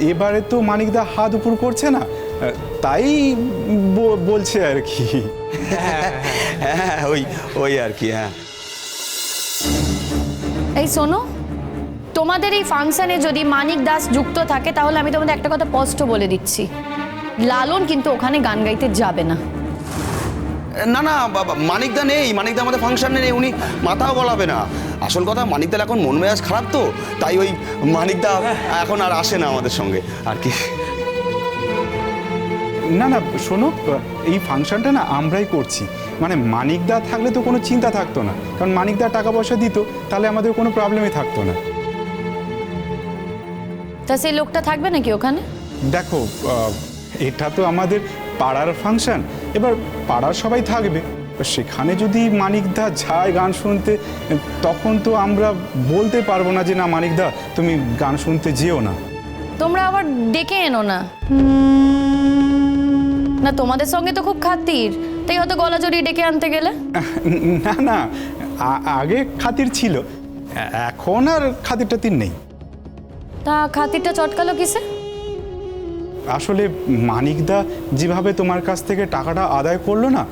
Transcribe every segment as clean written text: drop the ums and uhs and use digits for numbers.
এবারে তো মানিকদা হাত উপর করছে না, তাই বলছে আর কি। হ্যাঁ ওই আর কি। হ্যাঁ এই শোনো, তোমাদের এই ফাংশনে যদি মানিক দাস যুক্ত থাকে তাহলে আমি তোমাদের একটা কথা স্পষ্ট বলে দিচ্ছি, লালন কিন্তু ওখানে গান গাইতে যাবে না। না না বাবা, মানিকদা নেই, মানিকদা আমাদের ফাংশনে নেই, উনি মাথাও গলাবে না। আসল কথা মানিকদার এখন মন মেজাজ খারাপ, তো তাই ওই মানিকদা এখন আর আসে না আমাদের সঙ্গে আর কি। না না শোনো, এই ফাংশনটা না আমরাই করছি, মানে মানিকদা থাকলে তো কোনো চিন্তা থাকতো না, কারণ মানিকদা টাকা পয়সা দিত, তাহলে আমাদের কোনো প্রবলেমই থাকতো না। তা সেই লোকটা থাকবে নাকি ওখানে? দেখো, এটা তো আমাদের পাড়ার ফাংশন, এবার পাড়ার সবাই থাকবে, সেখানে যদি মানিকদা যায় গান শুনতে, তখন তো আমরা বলতে পারবো না যে না মানিকদা তুমি গান শুনতে যেও না। তোমরা আবার ডেকে এনো না। না তোমাদের সঙ্গে তো খুব খাতির, তাই হয়তো গলা জড়িয়ে ডেকে আনতে গেলে। না না, আগে খাতির ছিল, এখন আর খাতির টাতির নেই। তা খাতিরটা চটকালো কিসে? আসলে মানিকদা যেভাবে তোমার কাছ থেকে টাকাটা আদায় করলো না,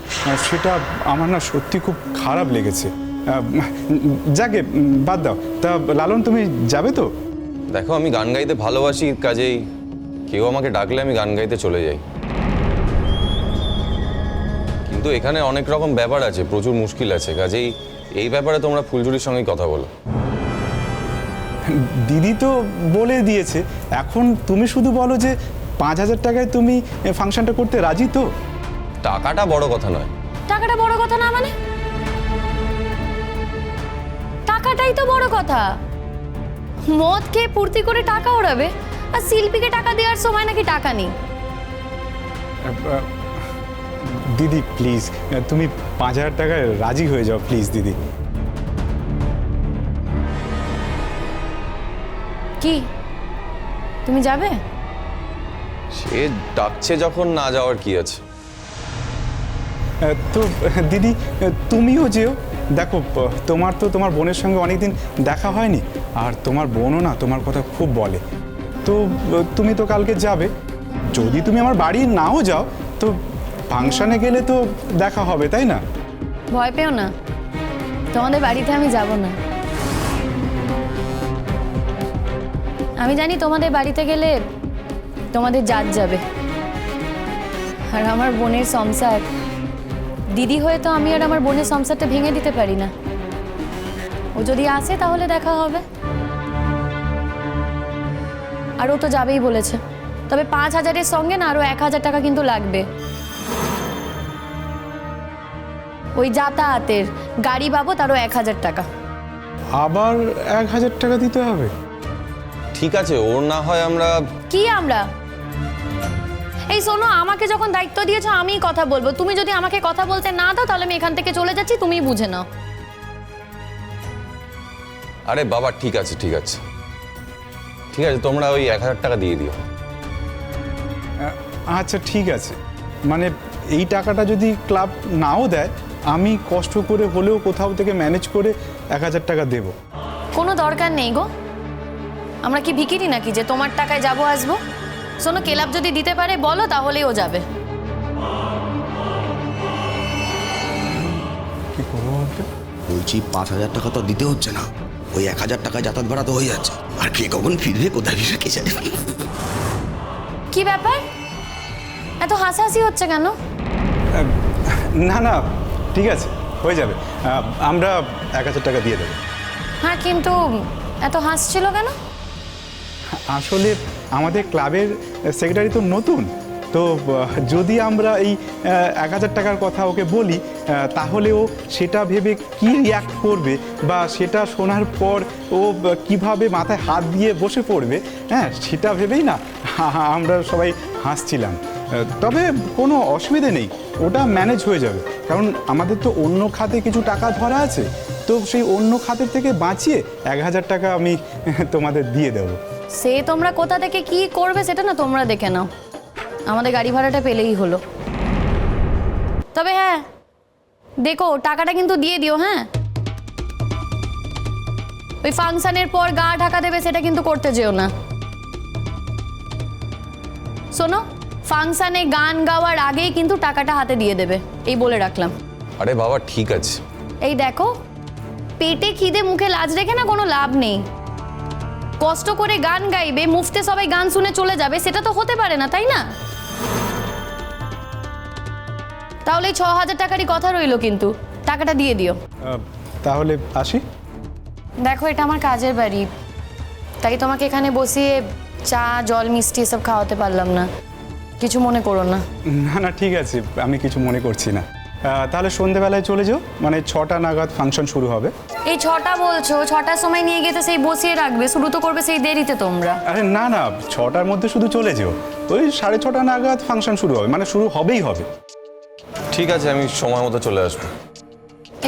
সেটা আমার না সত্যি খুব খারাপ লেগেছে। যাকে বাদ দাও, তা লালন তুমি যাবে তো? দেখো, আমি গান গাইতে ভালোবাসি, কাজেই কেউ আমাকে ডাকলে আমি গান গাইতে চলে যাই, কিন্তু এখানে অনেক রকম ব্যাপার আছে, প্রচুর মুশকিল আছে, কাজেই এই ব্যাপারে তোমরা ফুলঝুরির সঙ্গে কথা বলো। দিদি তো বলে দিয়েছে, এখন তুমি শুধু বলো যে 5,000 টাকায় তুমি ফাংশনটা করতে রাজি তো? টাকাটা বড় কথা নয়। টাকাটা বড় কথা না মানে? টাকাটাই তো বড় কথা। মদ খেয়ে ফুর্তি করে টাকা ওড়াবে, আর শিল্পীকে টাকা দেওয়ার সময় নাকি টাকা নেই। দিদি প্লিজ, তুমি 5,000 টাকায় রাজি হয়ে যাও প্লিজ দিদি। কি তুমি যাবে? সে ডাকছে যখন, না যাওয়ার কি আছে। তো দিদি তুমিও যেও, দেখো তোমার তো তোমার বোনের সঙ্গে অনেকদিন দেখা হয়নি, আর তোমার বোনও না তোমার কথা খুব বলে, তো তুমি তো কালকে যাবে। যদি তুমি আমার বাড়ি নাও যাও, তো ফাংশনে গেলে তো দেখা হবে, তাই না? ভয় পেও না, তোমাদের বাড়িতে আমি যাব না। আমি জানি তোমাদের বাড়িতে গেলে তোমাদের জাত যাবে, আর আমার বোনের সংসার, দিদি হয়ে তো আমি আর আমার বোনের সংসারটা ভেঙে দিতে পারি না। ও যদি আসে তাহলে দেখা হবে, আর ও তো যাবেই বলেছে। তবে 5,000-এর সঙ্গে না আরো 1,000 টাকা কিন্তু লাগবে, ওই যাতায়াতের, গাড়ি বাবদ আরো 1,000 টাকা। আবার 1,000 টাকা দিতে হবে? ঠিক আছে, ওর না হয় আমরা। কি আমরা? এই শোনো, আমাকে যখন দায়িত্ব দিয়েছো আমিই কথা বলবো, তুমি যদি আমাকে কথা বলতে না দাও তাহলে আমি এখান থেকে চলে যাচ্ছি, তুমিই বুঝে নাও। আরে বাবা, ঠিক আছে ঠিক আছে ঠিক আছে, তোমরা ওই 1,000 টাকা দিয়ে দিও। আচ্ছা ঠিক আছে, মানে এই টাকাটা যদি ক্লাব নাও দেয়, আমি কষ্ট করে হলেও কোথাও থেকে ম্যানেজ করে 1,000 টাকা দেবো। কোনো দরকার নেই গো, আমরা কি ভিখিরি নাকি যে তোমার টাকায় যাবো আসবো? শোনো, ক্লাব যদি দিতে পারে বলো, তাহলেই ও যাবে। কি করবো বলতে? বলছি 5,000 টাকা তো দিতে হচ্ছে না, ওই 1,000 টাকায় যাতায়াত ভাড়া তো হয়ে যাচ্ছে, আর কে কখন ফিরবে কোথায় ফিরবে কে জানে। কি ব্যাপার, এত হাসাহাসি হচ্ছে কেন? না না ঠিক আছে, হয়ে যাবে, আমরা 1,000 টাকা দিয়ে দেবো। হ্যাঁ, কিন্তু এত হাসছিল কেন? আসলে আমাদের ক্লাবের সেক্রেটারি তো নতুন, তো যদি আমরা এই 1,000 টাকার কথা ওকে বলি, তাহলে ও সেটা ভেবে কি রিয়াক্ট করবে, বা সেটা শোনার পর ও কিভাবে মাথায় হাত দিয়ে বসে পড়বে, হ্যাঁ সেটা ভেবেই না আমরা সবাই হাসছিলাম। তবে কোনো অসুবিধে নেই, ওটা ম্যানেজ হয়ে যাবে, কারণ আমাদের তো অন্য খাতে কিছু টাকা ধরা আছে, তো সেই অন্য খাতের থেকে বাঁচিয়ে 1,000 টাকা আমি তোমাদের দিয়ে দেবো। সে তোমরা কোথা থেকে কি করবে সেটা না তোমরা দেখে নাও, আমাদের গাড়ি ভাড়াটা পেলেই হলো। তবে হ্যাঁ দেখো, টাকাটা কিন্তু দিয়ে দিও। হ্যাঁ, ওই ফাংশনের পর গা ঢাকা দেবে সেটা কিন্তু করতে যেও না। শোনো, ফাংশনে গান গাওয়ার আগেই কিন্তু টাকাটা হাতে দিয়ে দেবে, এই বলে রাখলাম। আরে বাবা ঠিক আছে। এই দেখো, পেটে খিদে মুখে লাজ রেখে না কোনো লাভ নেই। কষ্ট করে গান গাইবে, মুফতে সবাই গান শুনে চলে যাবে, সেটা তো হতে পারে না, তাই না? তাহলে এই 6,000 টাকারই কথা রইলো, কিন্তু টাকাটা দিয়ে দিও। তাহলে আসি। দেখো, এটা আমার কাজের বাড়ি, তাই তোমাকে এখানে বসিয়ে চা জল মিষ্টি এসব খাওয়াতে পারলাম না, কিছু মনে করো না। না না ঠিক আছে, আমি কিছু মনে করছি না। তাহলে সন্ধেবেলায় চলে যাও, মানে 6টা নাগাদ ফাংশন শুরু হবে। এই 6টা বলছো, 6টার সময় নিয়ে গিয়ে তো সেই বসিয়ে রাখবে, শুরু তো করবে সেই দেরিতে তোমরা। আরে না না, 6টার মধ্যে শুধু চলে যেও, ওই 6:30 নাগাদ ফাংশন শুরু হবে, মানে শুরু হবেই হবে। ঠিক আছে, আমি সময় মতো চলে আসবো।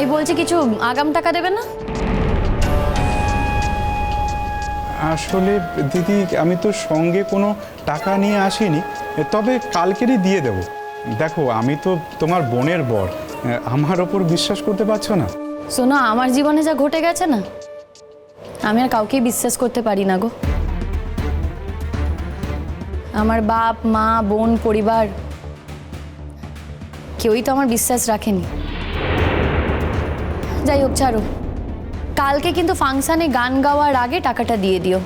এই বলছি, কিছু আগাম টাকা দেবে না? আসলে দিদি, আমি তো সঙ্গে কোনো টাকা নিয়ে আসিনি, তবে কালকেরই দিয়ে দেব। দেখো, আমি তো তোমার বোনের বর, আমার ওপর বিশ্বাস করতে পারছো না? শোনো, আমার জীবনে যা ঘটে গেছে না, আমি আর কাউকেই বিশ্বাস করতে পারি না গো। আমার বাপ মা বোন পরিবার কেউই তো আমার বিশ্বাস রাখেনি। যাই হোক, ছাড়ো, কালকে কিন্তু ফাংশনে গান গাওয়ার আগে টাকাটা দিয়ে দিও,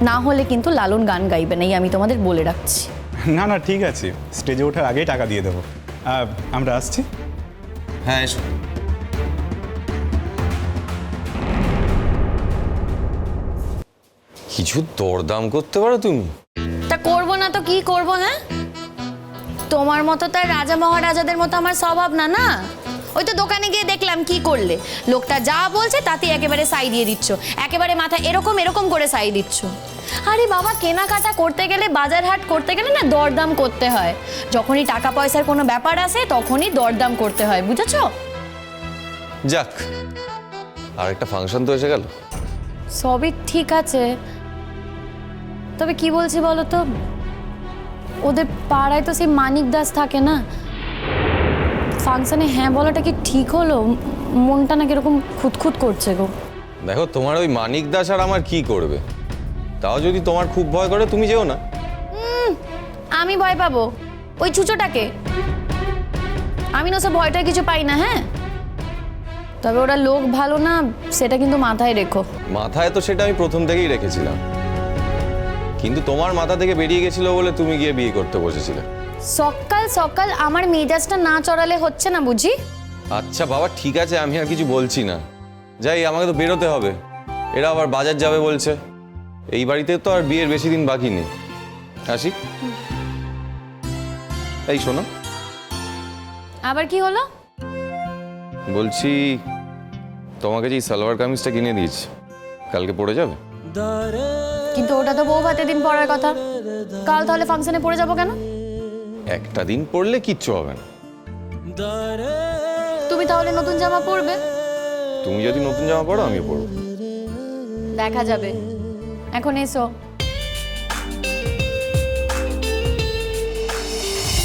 না হলে কিন্তু লালন গান গাইবে না, এই আমি তোমাদের বলে রাখছি। না না ঠিক আছে, স্টেজে ওঠার আগেই টাকা দিয়ে দেবো। আমরা আসছি। হ্যাঁ এসো। কিছু দরদাম করতে পারো তুমি? তা করবো না তো কি করবো? হ্যাঁ, তোমার মতো তার রাজা মহারাজাদের মতো আমার স্বভাব না। না, ওই তো দোকানে গিয়ে দেখলাম কি করলে, লোকটা যা বলছে তাতে একেবারে সাই দিয়ে দিচ্ছ, একেবারে মাথা এরকম এরকম করে সাই দিচ্ছ। আরে বাবা, কেনাকাটা করতে গেলে, বাজার হাট করতে গেলে না দরদাম করতে হয়। যখনই টাকা পয়সার কোনো ব্যাপার আসে তখনই দরদাম করতে হয়, বুঝেছো? যাক, আর একটা ফাংশন তো এসে গেল। সবই ঠিক আছে, তবে কি বলছি বলো তো, ওদের পাড়ায় তো সেই মানিক দাস থাকে না, ফাংশনে হ্যাঁ বলাটা কি ঠিক হলো? মনটা না কিরকম খুঁতখুত করছে গো। দেখো, তোমার ওই মানিক দাস আর আমার কি করবে? তাও যদি তোমার খুব ভয় করে তুমি যেও না। আমি ভয় পাবো ওই চুচোটাকে? আমি না সব ভয়টা কিছু পাই না। হ্যাঁ, তবে ওরা লোক ভালো না, সেটা কিন্তু মাথায় রেখো। মাথায় তো সেটা আমি প্রথম থেকেই রেখেছিলাম, কিন্তু তোমার মাথা থেকে বেরিয়ে গেছিল বলে তুমি গিয়ে বিয়ে করতে বসেছিলে। সকাল সকাল আমার মেজাজটা না চড়ালে হচ্ছে না বুঝি? আচ্ছা বাবা ঠিক আছে, আমি আর কিছু বলছি না। যাই, আমাকে তো বেরোতে হবে, এরা আবার বাজার যাবে বলছে। এই বাড়িতে তো আর বিয়ের বেশি দিন বাকি নেই। আসি। এই শোনো, আবার কি হলো? বলছি তোমাকে যে সালোয়ার কামিজটা কিনে দিয়েছি, কালকে পরে যাবে? কিন্তু ওটা তো বউ ভাতের দিন পরার কথা, কাল তাহলে ফাংশনে পরে যাবো কেন? একটা দিন পরলে কিচ্ছু হবে না। তুমি তাহলে নতুন জামা পরবে? তুমি যদি নতুন জামা পরো আমিও পরবো। দেখা যাবে, এখন এসো।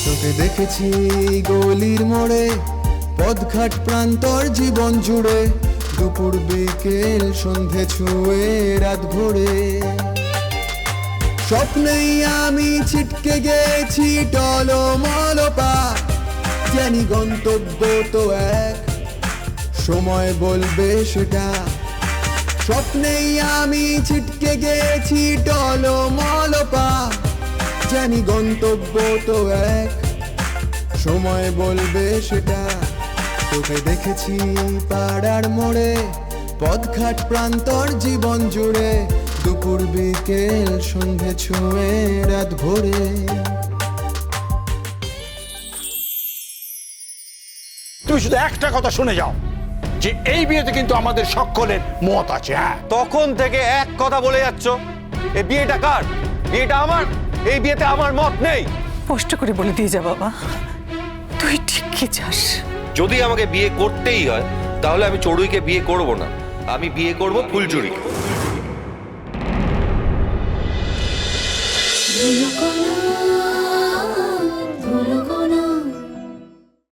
তোকে দেখেছি গলির মোড়ে, পথঘাট প্রান্তর জীবন জুড়ে, দুপুর বিকেল সন্ধে ছুঁয়ে রাত ভোরে। স্বপ্নেই আমি ছিটকে গেছি টলমল পা, জানি গন্তব্য তো এক, সময় বলবে সেটা। স্বপ্নেই আমি ছিটকে গেছি টলমল পা, জানি গন্তব্য তো এক, সময় বলবে সেটা। তোকে দেখেছি পাড়ার মোড়ে, পথঘাট প্রান্তর জীবন জুড়ে, দুপুর বিকেল সন্ধে ছুঁয়ে রাত ভোরে। তুই শুধু একটা কথা শুনে যাও, যে এই বিয়েতে কিন্তু আমাদের সকলের মত আছে। হ্যাঁ, তখন থেকে এক কথা বলে যাচ্ছ, এই বিয়েটা কার? বিয়েটা আমার, এই বিয়েতে আমার মত নেই। স্পষ্ট করে বলে দিয়ে যা বাবা, তুই ঠিক কি চাস? যদি আমাকে বিয়ে করতেই হয় তাহলে আমি চড়ুইকে বিয়ে করব না, আমি বিয়ে করব ফুলচুরিকে।